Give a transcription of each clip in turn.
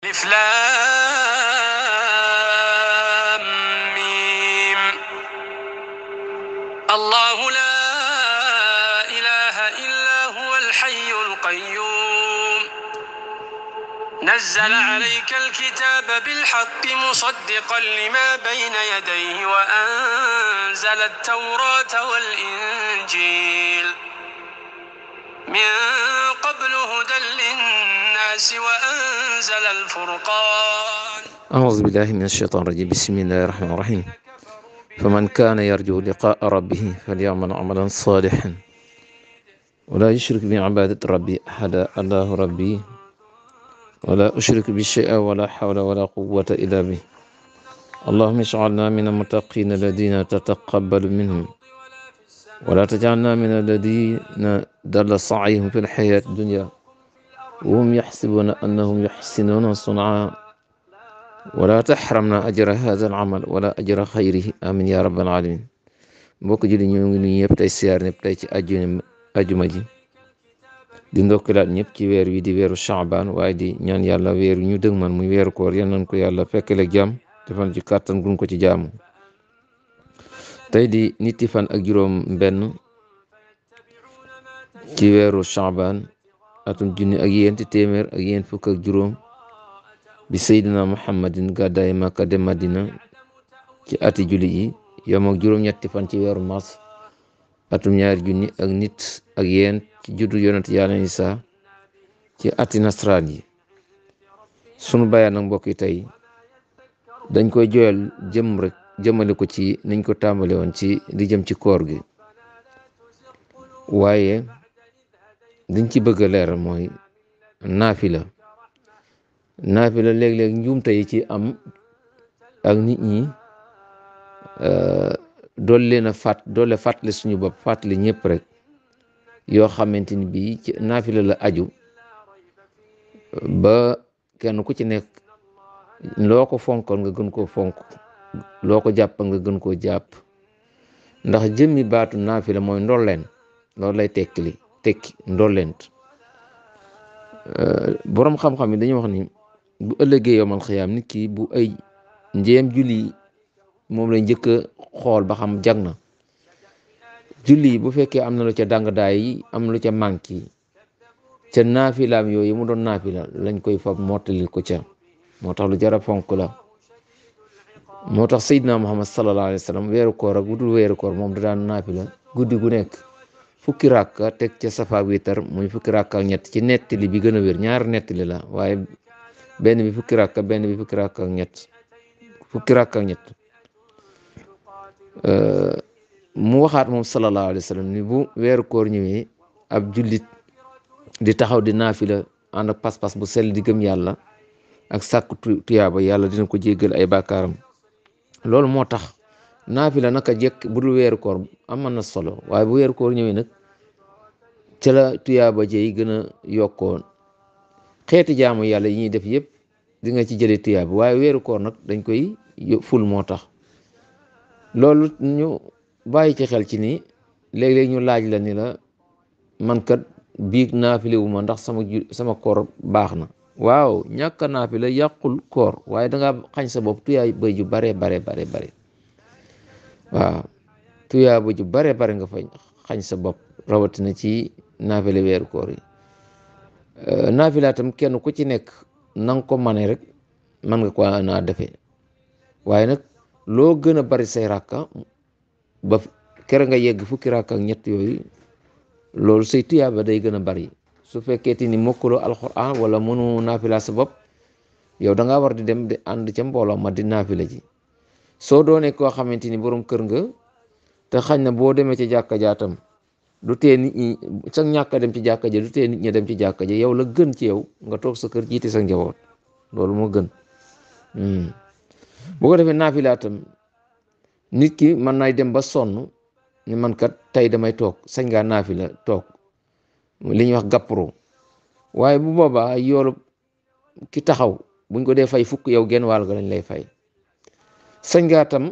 ألف لام ميم الله لا إله إلا هو الحي القيوم نزل عليك الكتاب بالحق مصدقا لما بين يديه وأنزل التوراة والإنجيل من قبل هدى للناس وأنزل الفرقان أعوذ بالله من الشيطان الرجيم بسم الله الرحمن الرحيم فمن كان يرجو لقاء ربه فليعمل عملا صالحا ولا يشرك بعبادة ربي أحدا الله ربي ولا أشرك بشيء ولا حول ولا قوة إلا به اللهم اجعلنا من المتقين الذين تتقبل منهم ولا تجعلنا من الذين ضل سعيهم في الحياة الدنيا وهم يحسبون أنهم يحسنون صنعا ولا تحرمنا أجر هذا العمل ولا أجر خيره آمين يا رب العالمين mbokk julli ñoo ngi nuyu ñëpp tey siyaar ñëpp tey ci ajuma ji di ndokkilaat ñëpp ci weer wi di weeru Shaaban waaye di ñaan yàlla weer wi ñu dëgmal muy weeru koor yal nañ ko yàlla fekkale ak jàmm defal ci kàttan gun ko ci jaamu tey di nitti fan ak juróom benn ci weeru Shaaban atum junni ak yéenti téeméer ak yéent fukk ak juróom bi Seydina Muhammadin gàddaay Makka dem Madina ci ati julli yi yom ak juróom-ñetti fan ci weeru mars atum ñaari junni ak nit ak yéen ci juddu yonent yàlla Isaa ci ati nasraan yi sunu bayaan nag mbokk yi tey dañ koy joyal jëmale ko ci niñ ko tàmbale woon ci li jëm ci koor gi waaye liñ ci bëgg a leeral mooy naafila léeg-léeg njuumte yi ci am ak nit ñi doole fàttali suñu bopp fàttali ñëpp rek yoo xamante ni bii ci naafila la aju ba kenn ku ci nekk loo ko fonkoon nga gën koo fonk loo ko jàpp nga gën koo jàpp ndax jëmmi baatu naafila mooy ndolleen loolu lay tekki ndolleent boroom xam-xam yi dañuy wax ni bu ëllëgee yowmal xiyaam nit ki bu ay njéem julli moom lay njëkk a xool ba xam jag na julli bu fekkee am na lu ca dàng-daay yi am lu ca manque yi ca naafilaam yooyu mu doon naafila lañ koy fab mottali ko ca moo tax lu jara fonk la moo tax Seydina Muhammad sallallahu alayhi wa sallam weeru koor ak bu dul weeru koor moom da daan naafila guddi gu nekk fukki rakka teg ca safa witar muy fukki rakka ak ñett ci nettali bi gën a wér ñaar nettali la waaye benn bi fukki rakka benn bi fukki rakka ak ñett mu waxaat moom sallallahu alayhi wa sallam ni bu weeru koor ñëwee ab jullit di taxaw di naafila ànd ak pas-pas bu sell di gëm yàlla ak sàkku tuyaaba yàlla dina ko jéggal ay bàkkaaram loolu moo tax naafila naka jekk bu dul weeru koor amoon na solo waaye bu weeru koor ñëwee nag ca la tuyaaba jey gën a yokkoo xeeti jaamu yàlla yi ñuy def yëpp di nga ci jëlee tuyaaba waaye weeru koor nag dañ koy ful moo tax loolu ñu bàyyi ci xel ci ni léeg-léeg ñu laaj la ni la man kat biig naafile wu ma ndax sama koor baax na waaw ñàkk a naafile yàqul koor waaye dangaa xañ sa bopp tuyaaba ju bare waaw tuyaaba ju bare nga fa xañ sa bopp rawatina ci naafile weeru koor yi naafila tam kenn ku ci nekk nanga ko mane rek man nga ko naa defee waaye nag loo gën a bari say rakka ba kere nga yegg fukki rakka ak ñett yooyu loolu say tuyaaba day gën a bari su fekkee ni mokkaloo alxuraan wala mënu naafila sa bopp yow da ngaa war di dem di ànd ca mbooloo ma di naafila ji soo doonee koo xamante ni borom kër nga te xañ na boo demee ci jàkka jaatam du tee nit ñi sa ñàkk a dem ci jàkka ja du tee nit ñi dem ci jàkka ja yow la gën ci yow nga toog sa kër jiite sa njaboot loolu moo gën bu ko defee naafilaatam nit ki mën nay dem ba sonn ni man kat tey damay toog sañ ngaa naafila toog li ñuy wax gàppro waaye bu boobaa yoolu ki taxaw buñ ko dee fay fukk yow genn wàll ga lañ lay fay sañ ngaa tam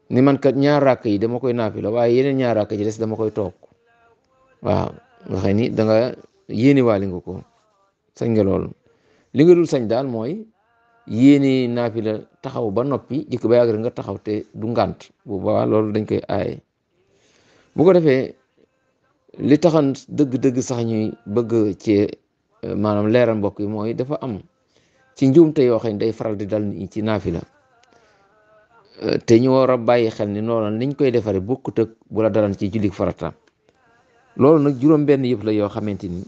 ni man kat ñaar rakk yi dama koy naafila waaye yeneen ñaar rakk yi des dama koy toog waaw nga xam ni da nga yéene waali nga ko sañ nga loolu li nga dul sañ daal mooy yéene naafila taxaw ba noppi jikk ba yàgg rek nga taxaw te du ngànt bu boobaa loolu dañ koy aaye. bu ko defee li taxan dëgg-dëgg sax ñuy bëgg ci maanaam leeral mbokk yi mooy dafa am ci njuumte yoo xam ne day faral di dal ni ci naafila te ñu war a bàyyi xel ni noonu niñ koy defaree bokkut ak bu la dalan ci julli farata. loolu nag juróom benn yëf la yoo xamante ni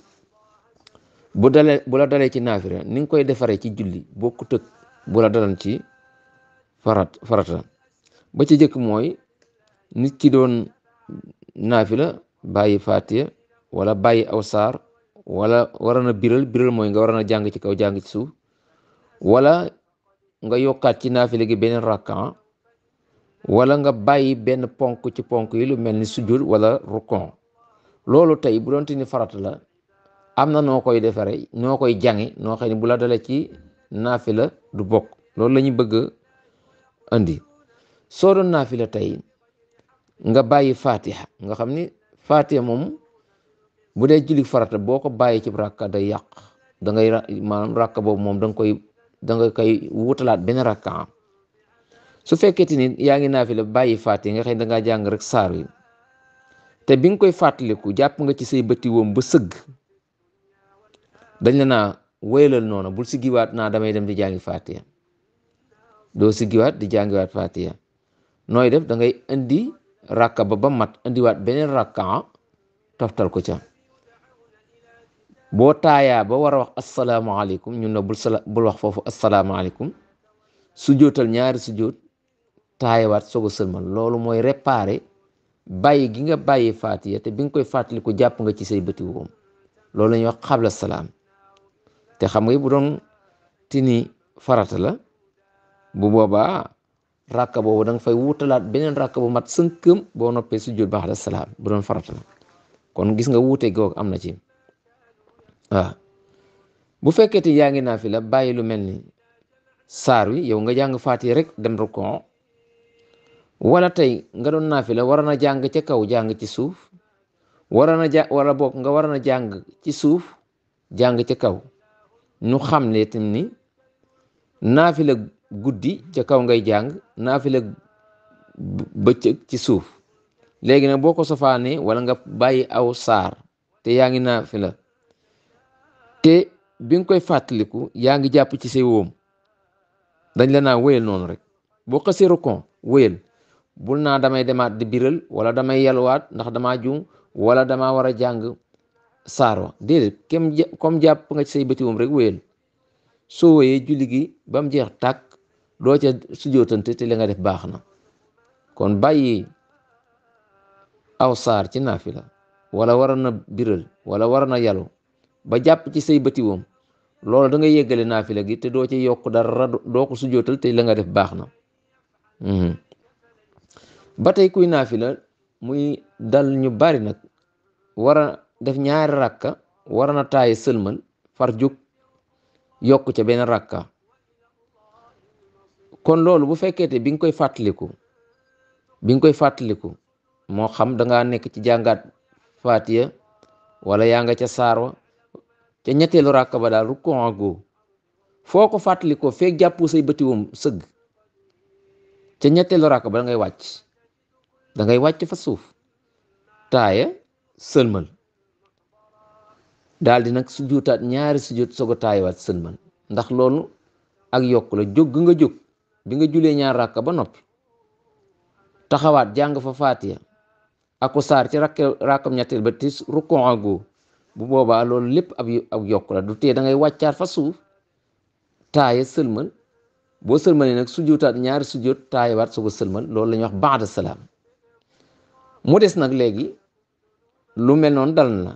bu la dalee ci naafila ni nga koy defaree ci julli bokkut ak bu la dalan ci farata. ba ci jëkk mooy nit ki doon naafila bàyyi fatiha wala bàyyi aw saar wala war na biral mooy nga war na jàng ci kaw jàng ci suuf wala nga yokkaat ci naafila gi beneen rakkan wala nga bàyyi benn ponk ci ponk yi lu mel ni sujud wala rukon. loolu tey bu doonte ni farata la am na noo koy defaree noo koy jànge noo xam ne bu la dalee ci naafila du bokk. loolu la ñu bëgg andi. soo doon naafila tey nga bàyyi fatiha nga xam ni fatiha moom bu dee julli farata boo ko bàyyi ci rakka day yàq da ngay maanaam rakka boobu moom da nga koy wutalaat benn rakka. su fekkee ni yaa ngi naafila bàyyi fatiha nga xam ne da ngaa jàng rek saar wi te bi nga koy fàttaliku jàpp nga ci say bëti woom ba sëgg dañ la naa wéyalal noonu bul siggiwaat naa damay dem di jàngi fatiha doo siggiwaat di jàngiwaat fatiha. nooy def da ngay indi rakka ba mat indiwaat beneen rakka toftal ko ca. boo taayaa ba war a wax asalaamaaleykum ñun na bul wax foofu asalaamaaleykum sujootal ñaari sujoot taayawaat soog a sëlmal. loolu mooy réparé bàyyi gi nga bàyyi fatiha te bi nga koy fàttali ko jàpp nga ci say bëti woom. loolu la ñuy wax xabla salaam. te xam nga bu doon tini farata la bu boobaa rakka boobu da nga fay wutalaat beneen rakka bu mat sënkëm boo noppee sujjoot ba'da salaam bu doon farata la. kon gis nga wuute googu am na ci waaw. bu fekkee te yaa ngi naafila bàyyi lu mel ni saar wi yow nga jàng fatiha rek dem rukon wala tey nga doon naafila war na jàng ca kaw jàng ci suuf wala boog nga war na jàng ci suuf jàng ca kaw. ñu xam ne tam ni naafila guddi ca kaw ngay jàng naafila bëccëg ci suuf. léegi nag boo ko sofaanee wala nga bàyyi aw saar te yaa ngi naafila te bi nga koy fàttaliku yaa ngi jàpp ci say wóom dañ la naa wéyal noonu rek. boo xasee rukon wéyal bul naa damay demaat di biral wala damay yalwaat ndax damaa juum wala damaa war a jàng saar wa déedéet comme jàpp nga ci say bëti wóom rek wéyal. soo wéyee julli gi ba mu jeex tàkk doo ca sujootante te li nga def baax na. kon bàyyi aw saar ci naafila wala war na biral wala war na yalu ba jàpp ci say bëti woom loolu da nga yeggale naafila gi te doo ci yokk dara doo ko sujootal te la nga def baax na. ba tey kuy naafila muy dal ñu bari nag war a def ñaari rakka war na taaye sëlmal far jóg yokk ca benn rakka. kon loolu bu fekkee te bi nga koy fàttaliku moo xam da ngaa nekk ci jàngaat fatiha wala yaa nga ca saar wa ca ñetteelu rakka ba daal rukon go foo ko fàttalikoo feeg jàppu say bëti woom sëgg ca ñetteelu rakka ba da ngay wàcc fa suuf taaya sëlmal daal di nag sujjóotaat ñaari sujjóot soog a taayawaat sëlmal. ndax loolu ak yokk la. jóg nga jóg bi nga julee ñaar rakka ba noppi taxawaat jàng fa fatiha ako saar ci rakkam ñetteel ba ti rukon go bu boobaa loolu lépp ak yokk la. du tee da ngay wàccaat fa suuf taaya sëlmal boo sëlmalee nag sujjóotaat ñaari sujjóot taayawaat soog a sëlmal. loolu la ñuy wax ba'da salaam. mu des nag léegi lu mel noonu dal na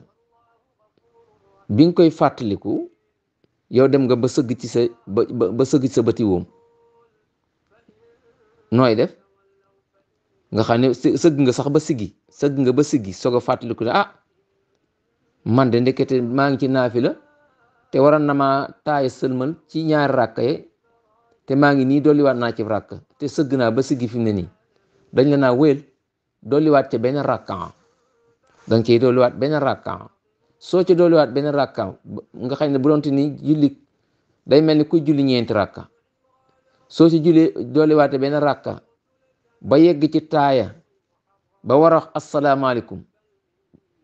bi nga koy fàttaliku yow dem nga ba sëgg ci sa bëti woom nooy def nga xam ne sëgg nga sax ba siggi soog a fàttaliku ne man de ndekete maa ngi ci naafila te waroon na maa taaya sëlmal ci ñaari rakka ye te maa ngi nii dolliwaat naa ci rakka te sëgg naa ba siggi fi mu ne nii dañ la naa wéyal dolliwaat ca benn rakka danga ciy dolliwaat benn rakka soo ci dolliwaat benn rakka nga xam ne bu doonte ni julli day mel ni kuy julli ñeenti rakka soo ci julli dolliwaate benn rakka ba yegg ci taaya ba war a wax asalaamaaleykum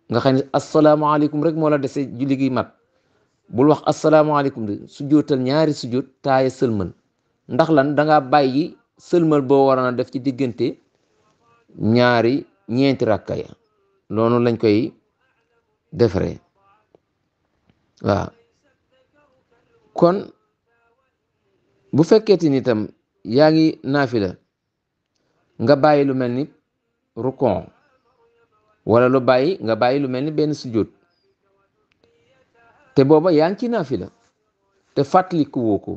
nga xam ne asalaamaaleykum rek moo la dese julli gi mat bul wax asalaamaaleykum de sujjóotal ñaari sujjóot taaya sëlmal ndax lan danga bàyyi sëlmal boo waroon a def ci diggante ñeenti rakka ya loolu lañ koy defaree waaw kon bu fekkee ni itam yaa ngi naafila nga bàyyi lu mel ni rukon wala nga bàyyi lu mel ni benn sujjóot te booba yaa ngi ci naafila te fàttaliku woo ko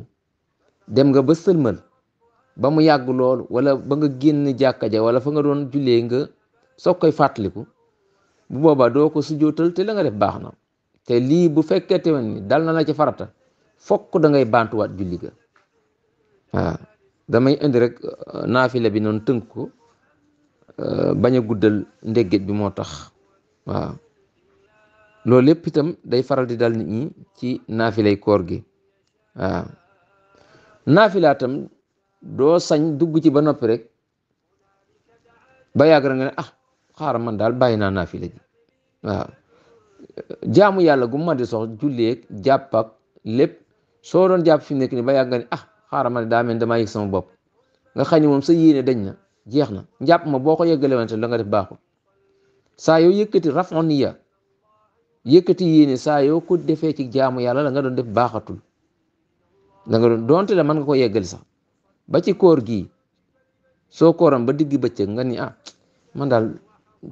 dem nga ba sëlmal ba mu yàgg lool wala ba nga génn jàkka ja wala fa nga doon jullee nga soog koy fàttaliku bu boobaa doo ko sujjóotal te la nga def baax na te lii bu fekkee te ni dal na la ci farata fokk da ngay baantuwaat julli ga waaw damay indi rek naafila bi noonu tënk ko bañ a guddal ndégget bi moo tax waaw loolu lépp itam day faral di dal nit ñi ci naafilay koor gi waaw naafila tam doo sañ dugg ci ba noppi rek ba yàgg rek nga ne xaaral man daal bàyyi naa naafila ji waaw jaamu yàlla gu ma di sox julleeg jàpp ak lépp soo doon jàpp fi mu nekk ni ba yàgg nga ne xaaral man daa mel damaa yëg sama bopp nga xam ne moom sa yéene dañ na jeex na njàpp ma boo ko yeggale wante la nga def baaxul saa yoo yëkkati rafon niya yëkkati yéene saa yoo ko defee ci jaamu yàlla la nga doon def baaxatul la nga doon doonte la mën nga ko yeggali sax ba ci koor gii soo kooram ba digg bëccëg nga ni man daal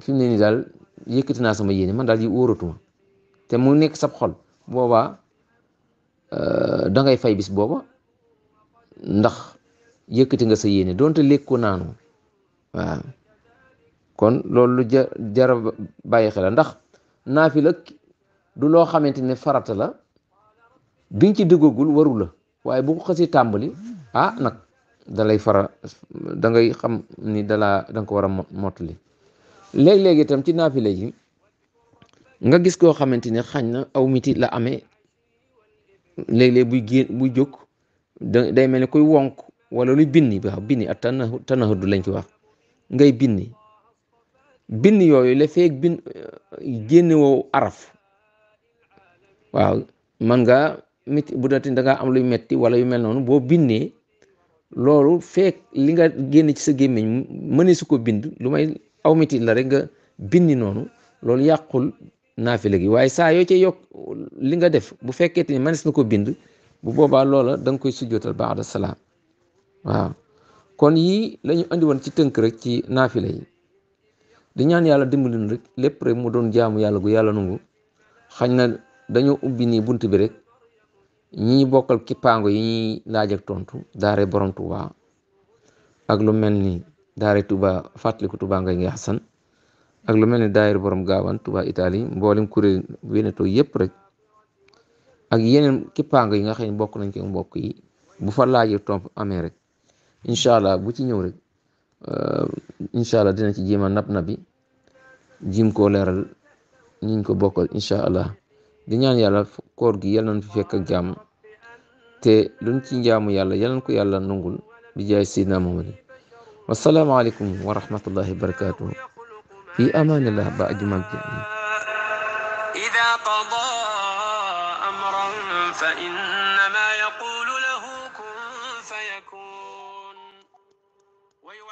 fi mu ne nii daal yëkkati naa sama yéene man daal yi wóoratuma te mu nekk sab xol boobaa da ngay fay bis booba ndax yëkkati nga sa yéene doonte lekku naanu waaw kon loolu lu jara bàyyi xel ndax naafila du loo xamante ne farata la bi nga ci duggagul waru la waaye bu ko xasee tàmbali nag da lay da ngay xam ni da nga ko war a mottali léeg-léeg itam ci naafila yi nga gis koo xamante ne xañ na aw miti la amee léeg-léeg buy jóg day mel ni koy wonk wala luy binni ak tanahud lañ ci wax ngay binni yooyu la feeg génne woo araf waaw man nga miti bu dati da ngaa am luy metti wala yu mel noonu boo binnee loolu feeg li nga génn ci sa gémmiñ mëne su ko bind lu may aw miti la rek nga binni noonu loolu yàqul naafila gi waaye saa yoo ca yokk li nga def bu fekkee te ni mënees na ko bind bu boobaa loola da nga koy sujjootal ba'da salaam waaw kon yii la ñu andi woon ci tënk rek ci naafila yi di ñaan yàlla dimbalin rek lépp rek mu doon jaamu yàlla gu yàlla nangu xañ na dañoo ubbi nii bunt bi rek ñi bokkal kippaango yi ñuy laaj ak tontu daare borom Tuuba ak lu mel ni daare Tuuba fàttaliku Tuuba ngay ngi xasan ak lu mel ni daayir borom gaawan Tuuba Italie mboolem kuréel Veneto yëpp rek ak yeneen kippaango yi nga xam ne bokk nañ ko mbokk yi bu fa laaj ak tontu amee rek incha allah bu ci ñëw rek incha allah dina ci jéem a nabi jim koo leeral ñiñ ko bokkal incha allah di ñaan yàlla koor gi yàlla nañ fi fekk ak jàmm te luñ ci njaamu yàlla yàlla nañ ko yàlla nangul bi jaay sidna Muhammad wassalaamu aleykum wa rahmatullahi wa barakatuh fi amanillah ba ajumal إذا قضى أمرا فإن